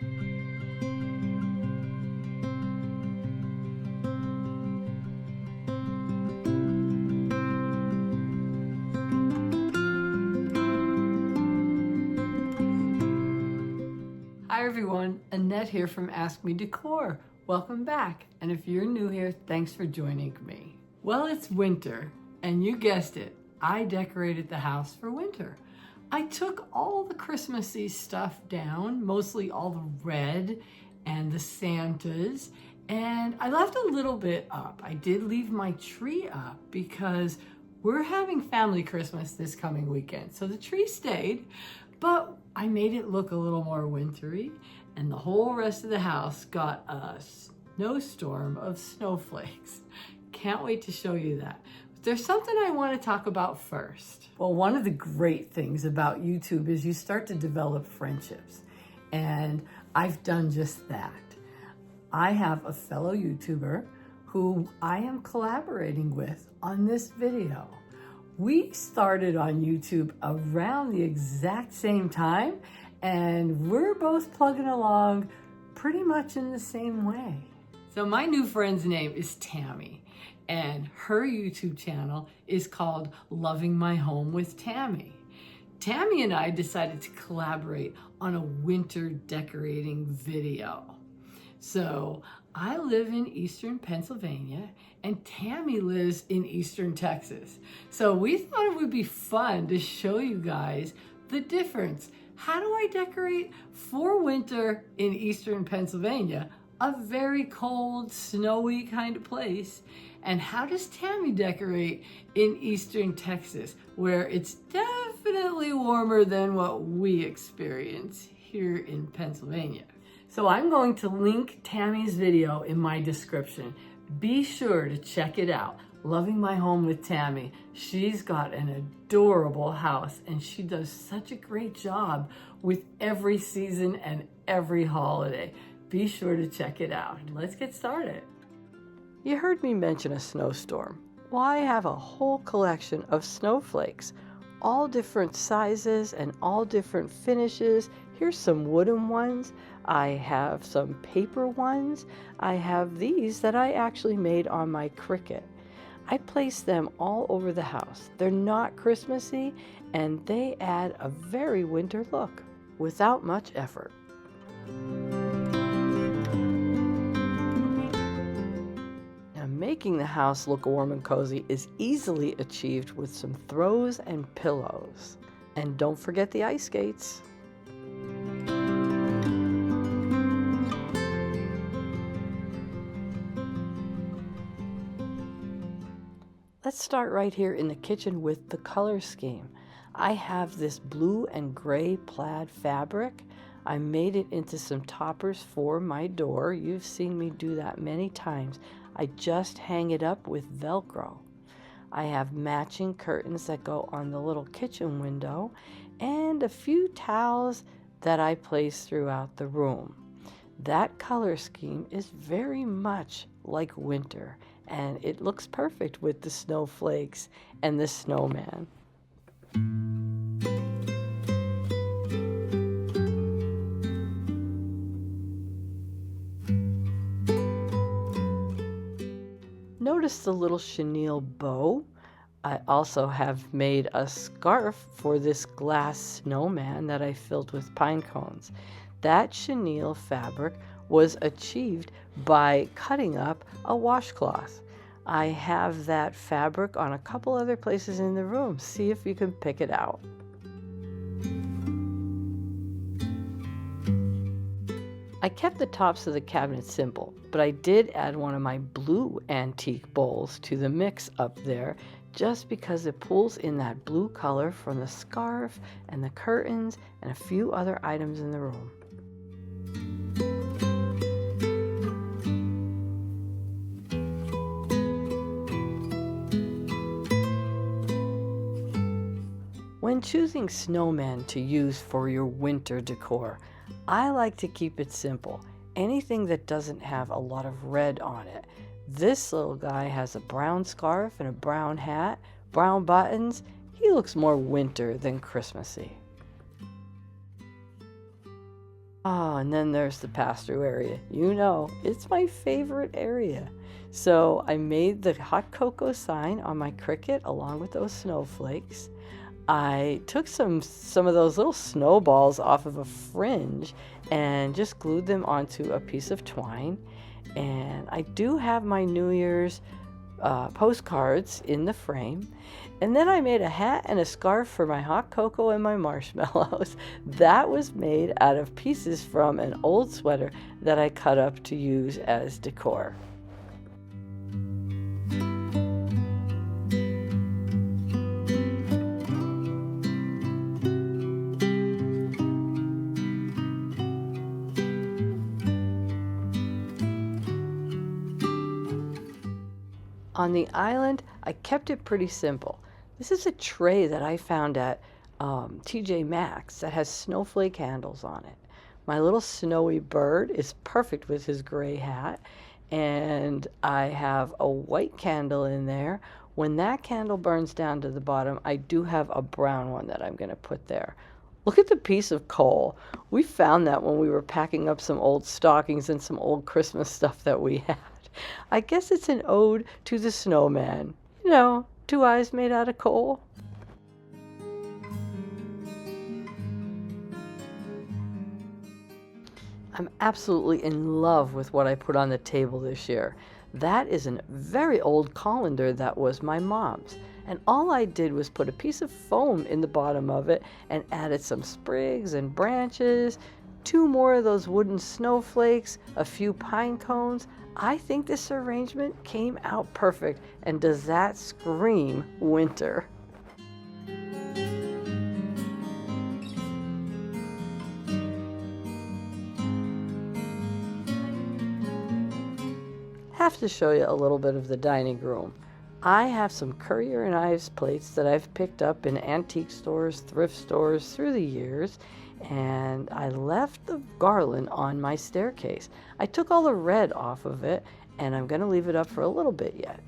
Hi everyone, Annette here from Ask Me Decor. Welcome back, and if you're new here, thanks for joining me. Well, it's winter, and you guessed it, I decorated the house for winter. I took all the Christmassy stuff down, mostly all the red and the Santas, and I left a little bit up. I did leave my tree up because we're having family Christmas this coming weekend, so the tree stayed, but I made it look a little more wintry, and the whole rest of the house got a snowstorm of snowflakes. Can't wait to show you that. But there's something I want to talk about first. Well, one of the great things about YouTube is you start to develop friendships, and I've done just that. I have a fellow YouTuber who I am collaborating with on this video. We started on YouTube around the exact same time, and we're both plugging along pretty much in the same way. So my new friend's name is Tammy, and her YouTube channel is called Loving My Home with Tammy. Tammy and I decided to collaborate on a winter decorating video. So I live in Eastern Pennsylvania and Tammy lives in Eastern Texas. So we thought it would be fun to show you guys the difference. How do I decorate for winter in Eastern Pennsylvania, a very cold, snowy kind of place? And how does Tammy decorate in Eastern Texas, where it's definitely warmer than what we experience here in Pennsylvania? So I'm going to link Tammy's video in my description. Be sure to check it out. Loving My Home with Tammy. She's got an adorable house and she does such a great job with every season and every holiday. Be sure to check it out. Let's get started. You heard me mention a snowstorm. Well, I have a whole collection of snowflakes, all different sizes and all different finishes. Here's some wooden ones. I have some paper ones. I have these that I actually made on my Cricut. I placed them all over the house. They're not Christmassy and they add a very winter look without much effort. Now, making the house look warm and cozy is easily achieved with some throws and pillows. And don't forget the ice skates. Let's start right here in the kitchen with the color scheme. I have this blue and gray plaid fabric. I made it into some toppers for my door. You've seen me do that many times. I just hang it up with Velcro. I have matching curtains that go on the little kitchen window and a few towels that I place throughout the room. That color scheme is very much like winter, and it looks perfect with the snowflakes and the snowman. Notice the little chenille bow. I also have made a scarf for this glass snowman that I filled with pine cones. That chenille fabric was achieved by cutting up a washcloth. I have that fabric on a couple other places in the room. See if you can pick it out. I kept the tops of the cabinet simple, but I did add one of my blue antique bowls to the mix up there just because it pulls in that blue color from the scarf and the curtains and a few other items in the room. When choosing snowmen to use for your winter decor, I like to keep it simple. Anything that doesn't have a lot of red on it. This little guy has a brown scarf and a brown hat, brown buttons. He looks more winter than Christmassy. Oh, and then there's the pass-through area. You know, it's my favorite area. So I made the hot cocoa sign on my Cricut along with those snowflakes. I took some of those little snowballs off of a fringe and just glued them onto a piece of twine. And I do have my New Year's postcards in the frame. And then I made a hat and a scarf for my hot cocoa and my marshmallows. That was made out of pieces from an old sweater that I cut up to use as decor. On the island, I kept it pretty simple. This is a tray that I found at TJ Maxx that has snowflake handles on it. My little snowy bird is perfect with his gray hat, and I have a white candle in there. When that candle burns down to the bottom, I do have a brown one that I'm going to put there. Look at the piece of coal. We found that when we were packing up some old stockings and some old Christmas stuff that we had. I guess it's an ode to the snowman. You know, 2 eyes made out of coal. I'm absolutely in love with what I put on the table this year. That is a very old colander that was my mom's. And all I did was put a piece of foam in the bottom of it and added some sprigs and branches, 2 more of those wooden snowflakes, a few pine cones. I think this arrangement came out perfect, and does that scream winter? Have to show you a little bit of the dining room. I have some Currier and Ives plates that I've picked up in antique stores, thrift stores through the years, and I left the garland on my staircase. I took all the red off of it, and I'm going to leave it up for a little bit yet.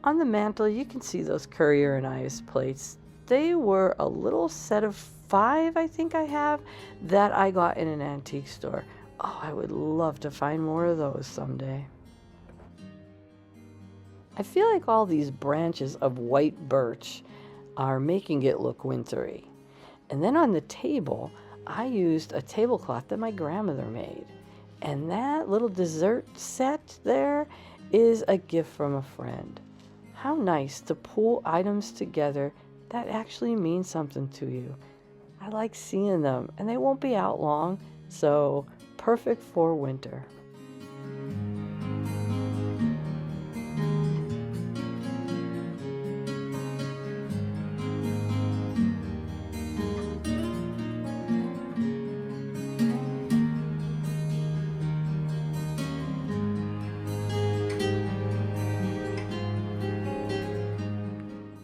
On the mantel, you can see those Currier and Ives plates. They were a little set of 5, I think I have, that I got in an antique store. Oh, I would love to find more of those someday. I feel like all these branches of white birch are making it look wintry. And then on the table, I used a tablecloth that my grandmother made. And that little dessert set there is a gift from a friend. How nice to pull items together that actually mean something to you. I like seeing them, and they won't be out long, so perfect for winter.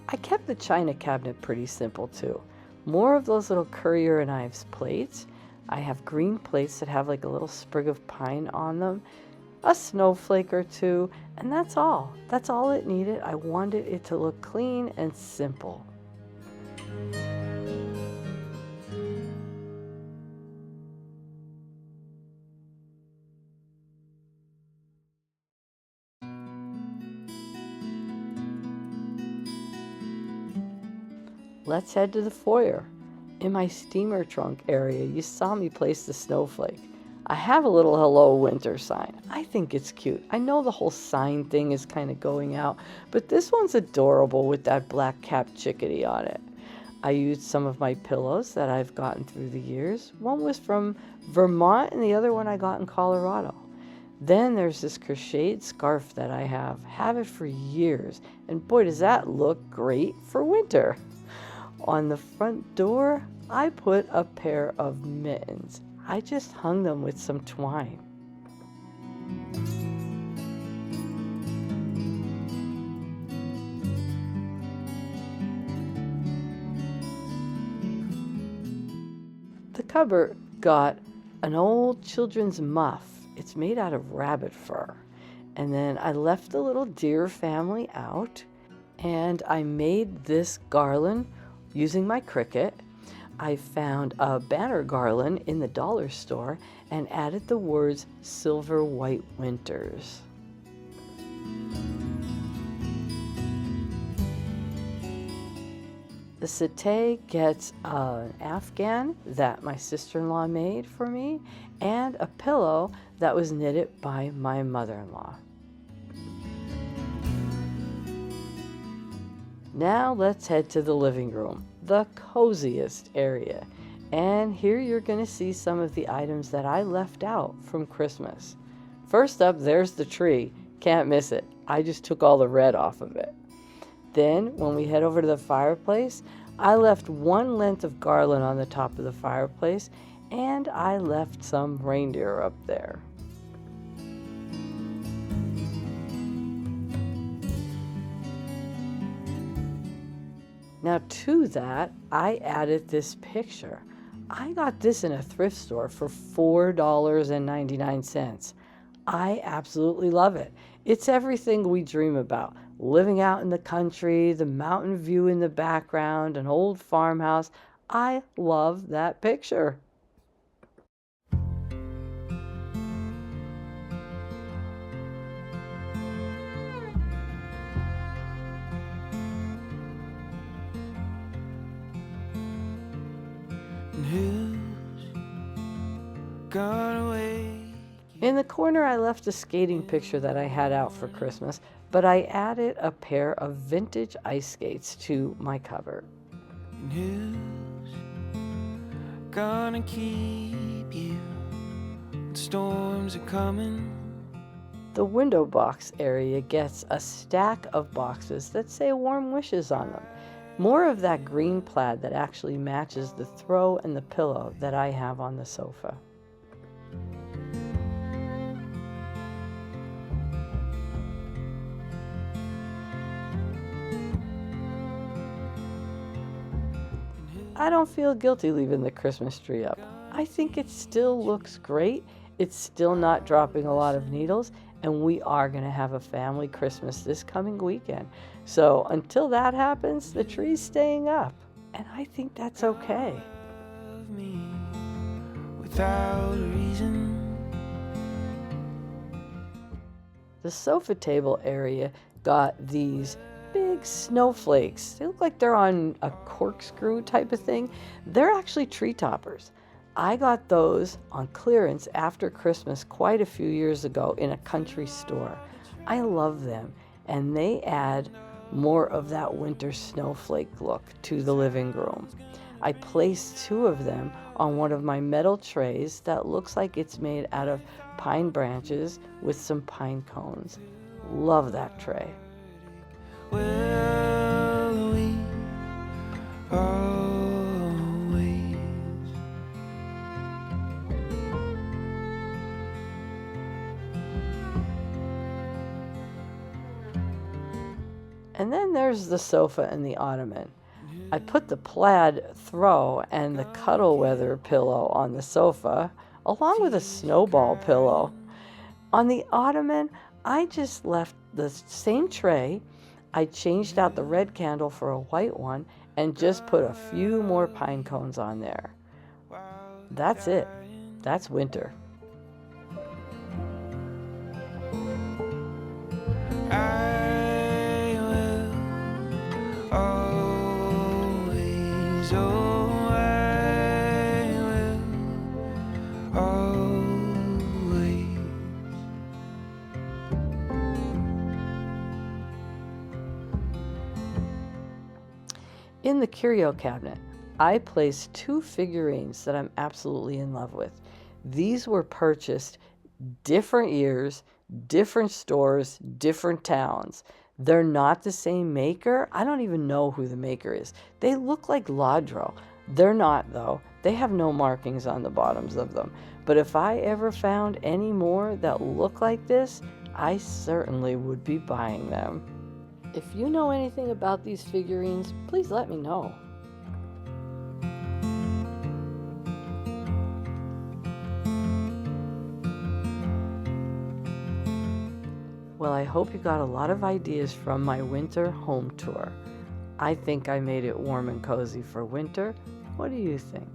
I kept the china cabinet pretty simple too. More of those little Currier and Ives plates. I have green plates that have like a little sprig of pine on them, a snowflake or 2, and that's all. That's all it needed. I wanted it to look clean and simple. Let's head to the foyer. In my steamer trunk area, you saw me place the snowflake. I have a little hello winter sign. I think it's cute. I know the whole sign thing is kind of going out, but this one's adorable with that black capped chickadee on it. I used some of my pillows that I've gotten through the years. One was from Vermont and the other one I got in Colorado. Then there's this crocheted scarf that I have it for years, and boy does that look great for winter. On the front door, I put a pair of mittens. I just hung them with some twine. The cupboard got an old children's muff. It's made out of rabbit fur. And then I left the little deer family out, and I made this garland using my Cricut. I found a banner garland in the dollar store and added the words Silver White Winters. The settee gets an afghan that my sister-in-law made for me and a pillow that was knitted by my mother-in-law. Now let's head to the living room, the coziest area. And here you're going to see some of the items that I left out from Christmas. First up, there's the tree. Can't miss it. I just took all the red off of it. Then, when we head over to the fireplace, I left one length of garland on the top of the fireplace, and I left some reindeer up there. Now to that, I added this picture. I got this in a thrift store for $4.99. I absolutely love it. It's everything we dream about. Living out in the country, the mountain view in the background, an old farmhouse. I love that picture. In the corner, I left a skating picture that I had out for Christmas, but I added a pair of vintage ice skates to my cupboard. And who's gonna keep you when storms are coming? The window box area gets a stack of boxes that say warm wishes on them. More of that green plaid that actually matches the throw and the pillow that I have on the sofa. I don't feel guilty leaving the Christmas tree up. I think it still looks great. It's still not dropping a lot of needles, and we are going to have a family Christmas this coming weekend. So until that happens, the tree's staying up, and I think that's okay. Without a reason. The sofa table area got these big snowflakes. They look like they're on a corkscrew type of thing. They're actually tree toppers. I got those on clearance after Christmas quite a few years ago in a country store. I love them, and they add more of that winter snowflake look to the living room. I placed two of them on one of my metal trays that looks like it's made out of pine branches with some pine cones. Love that tray. Will we always? And then there's the sofa and the ottoman. I put the plaid throw and the cuddle weather pillow on the sofa, along with a snowball pillow. On the ottoman, I just left the same tray. I changed out the red candle for a white one and just put a few more pine cones on there. That's it. That's winter. I will always, oh, I will always. In the curio cabinet, I placed two figurines that I'm absolutely in love with. These were purchased different years, different stores, different towns. They're not the same maker. I don't even know who the maker is. They look like Ladro. They're not, though. They have no markings on the bottoms of them. But if I ever found any more that look like this, I certainly would be buying them. If you know anything about these figurines, please let me know. Well, I hope you got a lot of ideas from my winter home tour. I think I made it warm and cozy for winter. What do you think?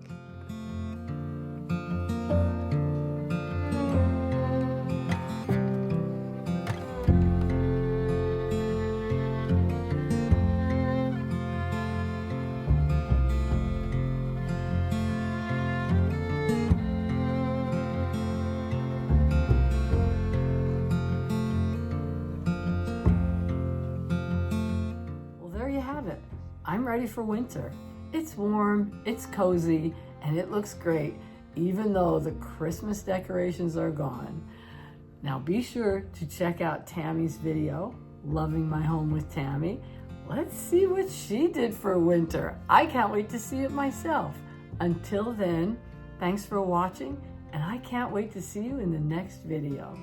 I'm ready for winter. It's warm, it's cozy, and it looks great, even though the Christmas decorations are gone. Now be sure to check out Tammy's video, Loving My Home with Tammy. Let's see what she did for winter. I can't wait to see it myself. Until then, thanks for watching, and I can't wait to see you in the next video.